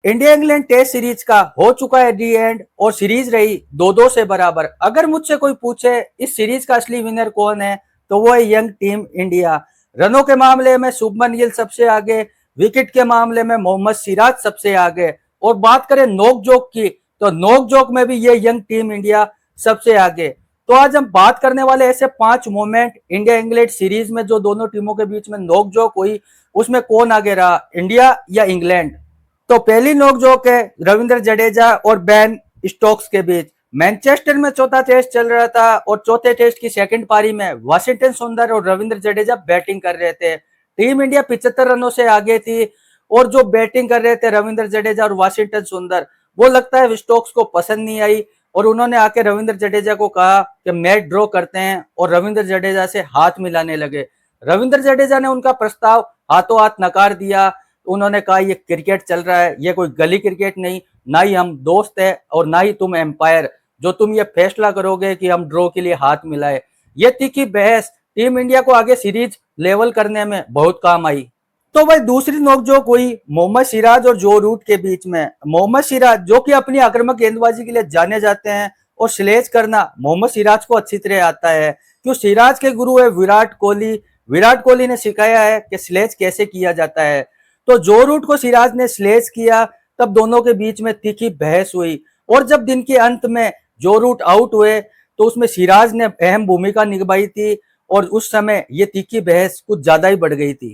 India England test series का हो चुका है डी एंड और सीरीज रही 2-2 से बराबर। अगर मुझसे कोई पूछे इस सीरीज का असली विनर कौन है तो वो है यंग टीम इंडिया। रनों के मामले में शुभमन गिल सबसे आगे, विकेट के मामले में मोहम्मद सिराज सबसे आगे। और बात करें नोकझोंक की तो नोकझोंक में भी ये यंग टीम इंडिया सबसे आगे। तो आज हम बात करने वाले ऐसे 5 मोमेंट इंडिया इंग्लैंड सीरीज में जो दोनों टीमों के बीच में नोकझोंक हुई, उसमें कौन आगे रहा, इंडिया या इंग्लैंड। तो पहली नोकझोंक है रविंद्र जडेजा और बेन स्टोक्स के बीच। मैनचेस्टर में चौथा टेस्ट चल रहा था और चौथे टेस्ट की सेकंड पारी में वाशिंगटन सुंदर और रविंद्र जडेजा बैटिंग कर रहे थे। टीम इंडिया 75 रनों से आगे थी और जो बैटिंग कर रहे थे रविंद्र जडेजा और वाशिंगटन सुंदर, वो लगता है स्टोक्स को पसंद नहीं आई और उन्होंने आके रविंद्र जडेजा को कहा कि मैच ड्रॉ करते हैं और रविंद्र जडेजा से हाथ मिलाने लगे। रविंद्र जडेजा ने उनका प्रस्ताव हाथों हाथ नकार दिया। उन्होंने कहा ये क्रिकेट चल रहा है, ये कोई गली क्रिकेट नहीं, ना ही हम दोस्त है और ना ही तुम एम्पायर जो तुम ये फैसला करोगे कि हम ड्रॉ के लिए हाथ मिलाए। ये तीखी बहस टीम इंडिया को आगे सीरीज लेवल करने में बहुत काम आई। तो भाई दूसरी नोकझोंक हुई मोहम्मद सिराज और जो रूट के बीच में। मोहम्मद सिराज जो कि अपनी आक्रामक गेंदबाजी के लिए जाने जाते हैं और स्लेज करना मोहम्मद सिराज को अच्छी तरह आता है, क्यों सिराज के गुरु है विराट कोहली। विराट कोहली ने सिखाया है कि स्लेज कैसे किया जाता है। तो जो रूट को सिराज ने स्लेज किया तब दोनों के बीच में तीखी बहस हुई और जब दिन के अंत में जो रूट आउट हुए तो उसमें सिराज ने अहम भूमिका निभाई थी और उस समय ये तीखी बहस कुछ ज्यादा ही बढ़ गई थी।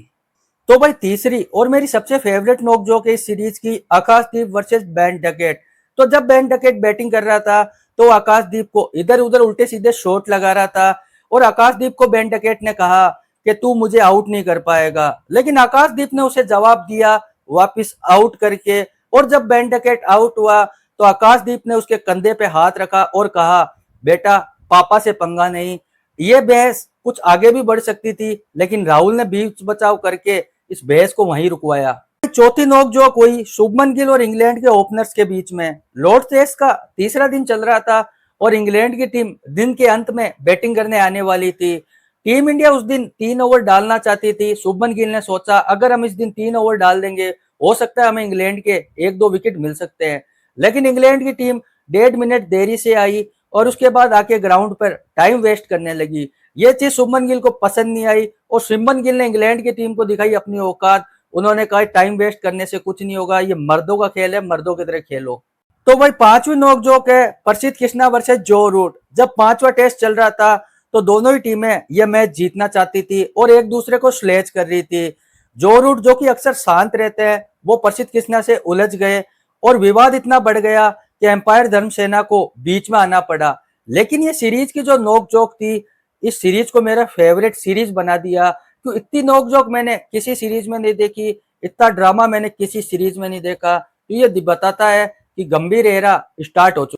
तो भाई तीसरी और मेरी सबसे फेवरेट नोकझोंक है इस सीरीज की, आकाशदीप वर्सेस बेन डकेट। तो जब बेन डकेट बैटिंग कर रहा था तो आकाशदीप को इधर उधर उल्टे सीधे शॉट लगा रहा था और आकाशदीप को बेन डकेट ने कहा कि तू मुझे आउट नहीं कर पाएगा, लेकिन आकाशदीप ने उसे जवाब दिया वापस आउट करके। और जब बेन डकेट आउट हुआ तो आकाशदीप ने उसके कंधे पे हाथ रखा और कहा बेटा पापा से पंगा नहीं। ये बहस कुछ आगे भी बढ़ सकती थी लेकिन राहुल ने बीच बचाव करके इस बहस को वहीं रुकवाया। चौथी नोकझोंक हुई शुभमन गिल और इंग्लैंड के ओपनर्स के बीच में। लॉर्ड्स टेस्ट का तीसरा दिन चल रहा था और इंग्लैंड की टीम दिन के अंत में बैटिंग करने आने वाली थी। टीम इंडिया उस दिन 3 ओवर डालना चाहती थी। शुभमन गिल ने सोचा अगर हम इस दिन 3 ओवर डाल देंगे हो सकता है हमें इंग्लैंड के 1-2 विकेट मिल सकते हैं, लेकिन इंग्लैंड की टीम 1.5 मिनट देरी से आई और उसके बाद आके ग्राउंड पर टाइम वेस्ट करने लगी। ये चीज शुभमन गिल को पसंद नहीं आई और शुभमन गिल ने इंग्लैंड की टीम को दिखाई अपनी औकात। उन्होंने कहा टाइम वेस्ट करने से कुछ नहीं होगा, ये मर्दों का खेल है, मर्दों की तरह खेलो। तो भाई पांचवी नोकझोंक है प्रसिद्ध कृष्णा वर्सेस जो रूट। जब पांचवा टेस्ट चल रहा था तो दोनों ही टीमें यह मैच जीतना चाहती थी और एक दूसरे को स्लेज कर रही थी। जो रूट जो कि अक्सर शांत रहते हैं वो प्रसिद्ध कृष्णा से उलझ गए और विवाद इतना बढ़ गया कि एम्पायर धर्मसेना को बीच में आना पड़ा। लेकिन ये सीरीज की जो नोकझोंक थी इस सीरीज को मेरा फेवरेट सीरीज बना दिया, क्यों इतनी नोकझोंक मैंने किसी सीरीज में नहीं देखी, इतना ड्रामा मैंने किसी सीरीज में नहीं देखा। तो ये बताता है कि गंभीर एरा स्टार्ट हो चुका।